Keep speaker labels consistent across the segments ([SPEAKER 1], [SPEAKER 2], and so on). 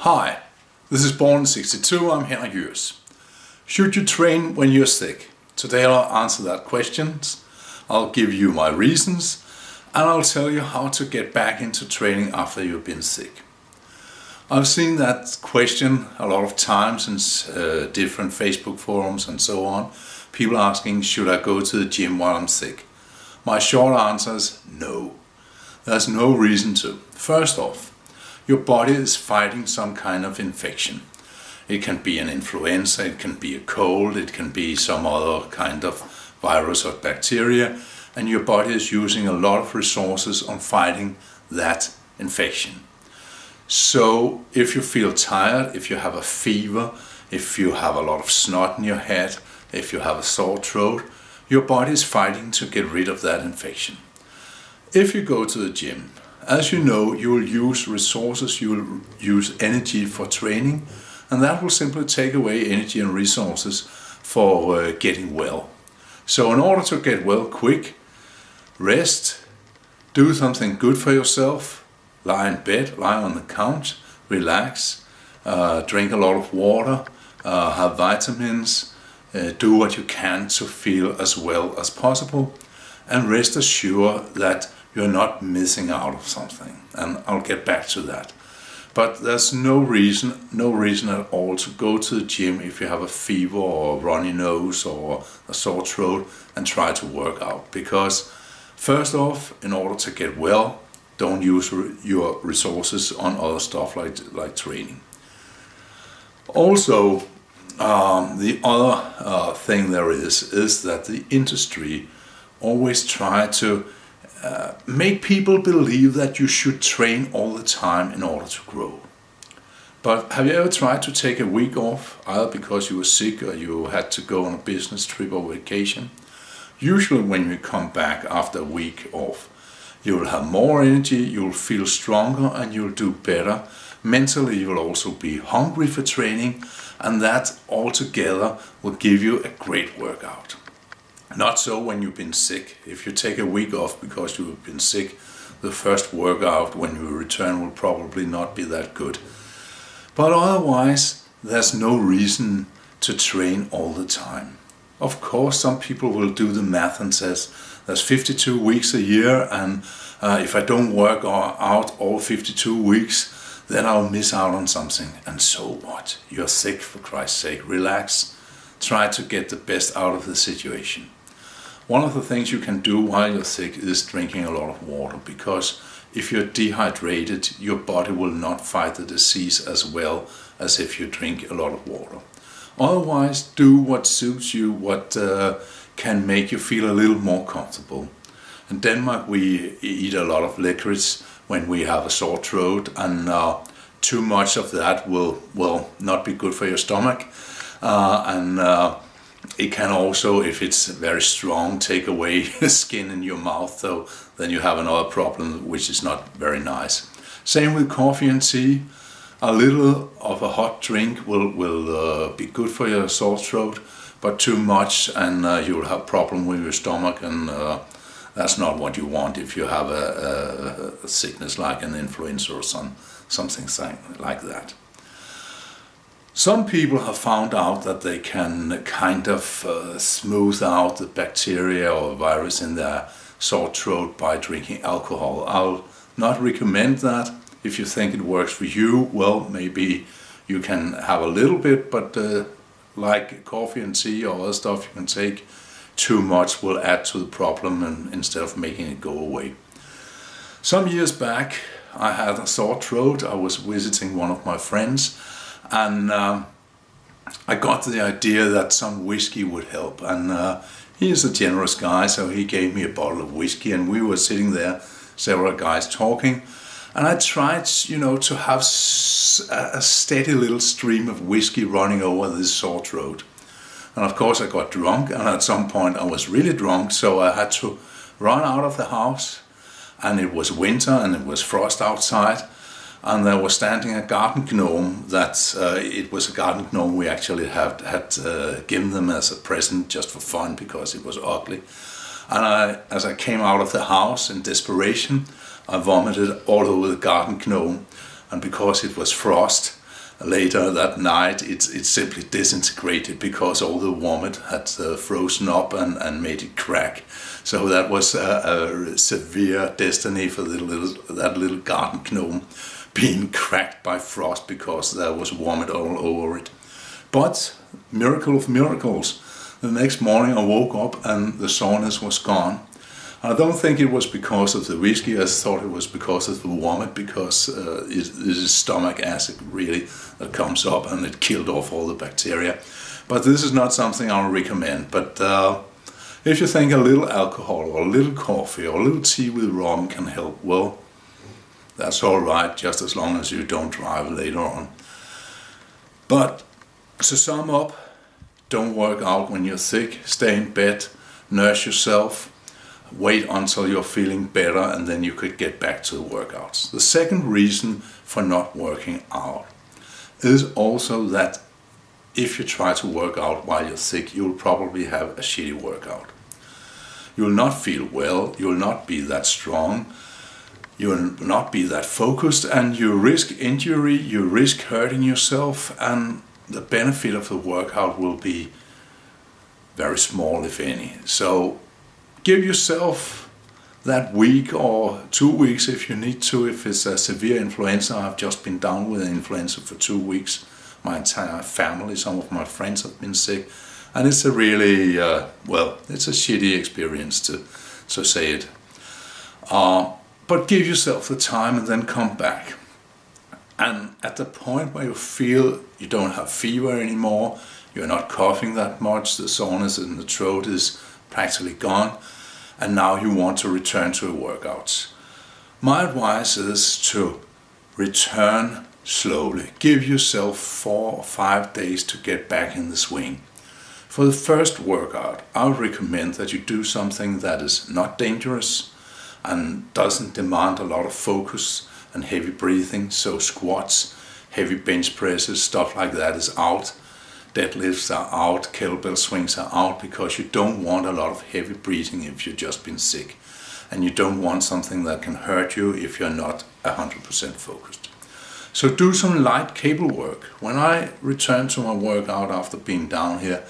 [SPEAKER 1] Hi, this is Born 62, I'm Henrik Jørs. Should you train when you're sick? Today I'll answer that question. I'll give you my reasons and I'll tell you how to get back into training after you've been sick. I've seen that question a lot of times in different Facebook forums and so on. People asking, should I go to the gym while I'm sick? My short answer is no. There's no reason to. First off, your body is fighting some kind of infection. It can be an influenza, it can be a cold, it can be some other kind of virus or bacteria, and your body is using a lot of resources on fighting that infection. So if you feel tired, if you have a fever, if you have a lot of snot in your head, if you have a sore throat, your body is fighting to get rid of that infection. If you go to the gym, as you know, you will use resources, you will use energy for training, and that will simply take away energy and resources for getting well. So in order to get well quick, rest, do something good for yourself, lie in bed, lie on the couch, relax, drink a lot of water, have vitamins, do what you can to feel as well as possible, and rest assured that you're not missing out of something, and I'll get back to that. But there's no reason at all to go to the gym if you have a fever or a runny nose or a sore throat and try to work out. Because first off, in order to get well, don't use your resources on other stuff like training. Also, the other thing there is that the industry always try to make people believe that you should train all the time in order to grow. But have you ever tried to take a week off, either because you were sick or you had to go on a business trip or vacation? Usually when you come back after a week off, you will have more energy, you'll feel stronger and you'll do better. Mentally you will also be hungry for training, and that altogether will give you a great workout. Not so when you've been sick. If you take a week off because you've been sick, the first workout when you return will probably not be that good. But otherwise, there's no reason to train all the time. Of course, some people will do the math and says, there's 52 weeks a year, and if I don't work out all 52 weeks, then I'll miss out on something. And so what? You're sick, for Christ's sake. Relax. Try to get the best out of the situation. One of the things you can do while you're sick is drinking a lot of water, because if you're dehydrated, your body will not fight the disease as well as if you drink a lot of water. Otherwise, do what suits you, what can make you feel a little more comfortable. In Denmark, we eat a lot of licorice when we have a sore throat, and too much of that will not be good for your stomach. It can also, if it's very strong, take away skin in your mouth, so then you have another problem which is not very nice. Same with coffee and tea. A little of a hot drink will be good for your sore throat, but too much and you'll have problem with your stomach, and that's not what you want if you have a sickness like an influenza or something like that. Some people have found out that they can kind of smooth out the bacteria or virus in their sore throat by drinking alcohol. I'll not recommend that. If you think it works for you, well, maybe you can have a little bit, but like coffee and tea or other stuff you can take, too much will add to the problem and instead of making it go away. Some years back, I had a sore throat. I was visiting one of my friends, and I got the idea that some whiskey would help, and he is a generous guy, so he gave me a bottle of whiskey, and we were sitting there, several guys talking, and I tried, to have a steady little stream of whiskey running over this sore throat. And of course I got drunk, and at some point I was really drunk, so I had to run out of the house, and it was winter and it was frost outside. And there was standing a garden gnome it was a garden gnome we actually had given them as a present just for fun because it was ugly. And as I came out of the house in desperation, I vomited all over the garden gnome, and because it was frost, later that night it simply disintegrated because all the vomit had frozen up and made it crack. So that was a severe destiny for that little garden gnome, being cracked by frost because there was vomit all over it. But miracle of miracles, the next morning I woke up and the soreness was gone. I don't think it was because of the whiskey. I thought it was because of the vomit, because it is stomach acid really that comes up and it killed off all the bacteria. But this is not something I would recommend. But if you think a little alcohol or a little coffee or a little tea with rum can help, well, that's all right, just as long as you don't drive later on. But to sum up, don't work out when you're sick. Stay in bed, nurse yourself. Wait until you're feeling better and then you could get back to the workouts. The second reason for not working out is also that if you try to work out while you're sick, you'll probably have a shitty workout. You'll not feel well, you'll not be that strong, you'll not be that focused, and you risk injury, you risk hurting yourself, and the benefit of the workout will be very small, if any. So give yourself that week or 2 weeks if you need to. If it's a severe influenza, I've just been down with influenza for 2 weeks. My entire family, some of my friends have been sick. And it's a really, it's a shitty experience to say it. But give yourself the time and then come back. And at the point where you feel you don't have fever anymore, you're not coughing that much, the soreness in the throat is practically gone, and now you want to return to the workouts. My advice is to return slowly. Give yourself 4 or 5 days to get back in the swing. For the first workout, I would recommend that you do something that is not dangerous and doesn't demand a lot of focus and heavy breathing. So squats, heavy bench presses, stuff like that is out. Deadlifts are out, kettlebell swings are out, because you don't want a lot of heavy breathing if you've just been sick. And you don't want something that can hurt you if you're not 100% focused. So do some light cable work. When I returned to my workout after being down here,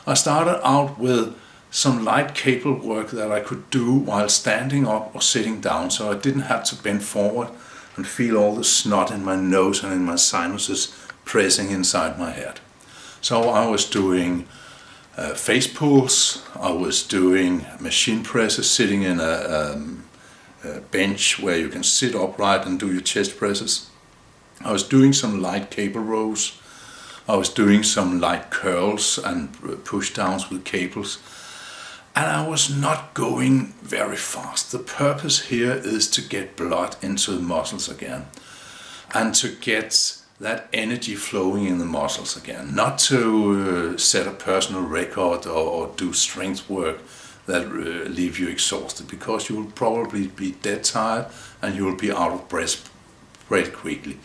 [SPEAKER 1] I started out with some light cable work that I could do while standing up or sitting down, so I didn't have to bend forward and feel all the snot in my nose and in my sinuses pressing inside my head. So I was doing face pulls, I was doing machine presses, sitting in a bench where you can sit upright and do your chest presses. I was doing some light cable rows. I was doing some light curls and push downs with cables. And I was not going very fast. The purpose here is to get blood into the muscles again and to get that energy flowing in the muscles again, not to set a personal record or do strength work that leave you exhausted, because you will probably be dead tired and you will be out of breath very quickly.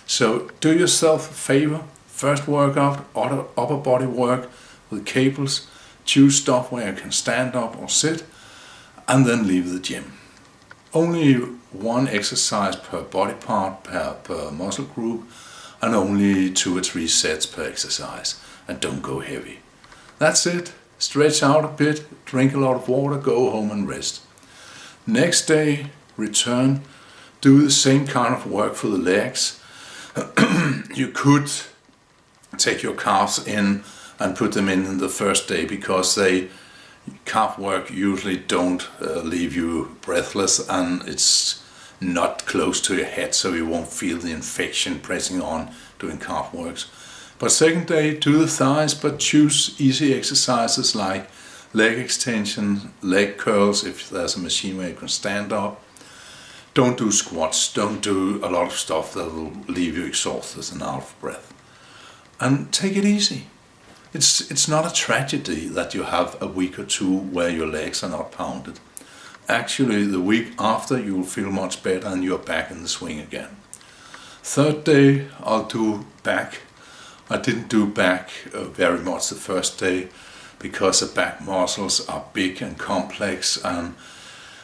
[SPEAKER 1] So do yourself a favor, first workout, upper body work with cables, choose stuff where you can stand up or sit, and then leave the gym. Only one exercise per body part, per muscle group, and only 2 or 3 sets per exercise, and don't go heavy. That's it. Stretch out a bit, drink a lot of water, go home and rest. Next day, return, do the same kind of work for the legs. You could take your calves in and put them in the first day, because calf work usually don't leave you breathless, and it's not close to your head, so you won't feel the infection pressing on doing calf works. But second day, do the thighs, but choose easy exercises like leg extension, leg curls if there's a machine where you can stand up. Don't do squats, don't do a lot of stuff that will leave you exhausted and out of breath. And take it easy. It's not a tragedy that you have a week or 2 where your legs are not pounded. Actually, the week after you'll feel much better and you're back in the swing again. Third day, I'll do back. I didn't do back very much the first day, because the back muscles are big and complex, and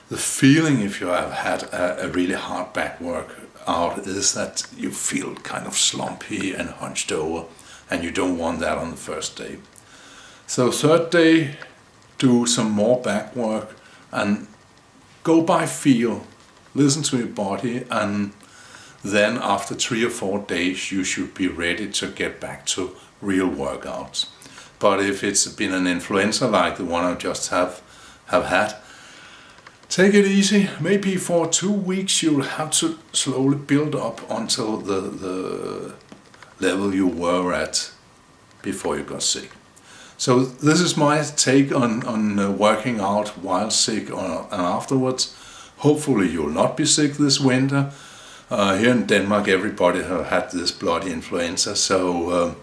[SPEAKER 1] the feeling if you have had a really hard back work out is that you feel kind of slumpy and hunched over, and you don't want that on the first day. So third day, do some more back work and go by feel, listen to your body, and then after 3 or 4 days you should be ready to get back to real workouts. But if it's been an influenza like the one I just have had, take it easy. Maybe for 2 weeks you'll have to slowly build up until the level you were at before you got sick. So this is my take on working out while sick and afterwards. Hopefully you'll not be sick this winter. Here in Denmark everybody have had this bloody influenza, so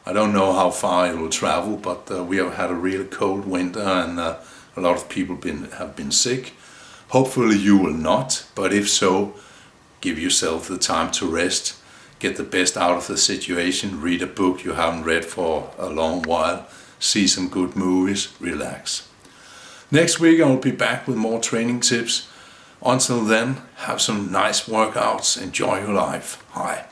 [SPEAKER 1] I don't know how far it will travel, but we have had a really cold winter and a lot of people have been sick. Hopefully you will not, but if so, give yourself the time to rest, get the best out of the situation, read a book you haven't read for a long while, see some good movies, relax. Next week I will be back with more training tips. Until then, have some nice workouts, enjoy your life. Hi.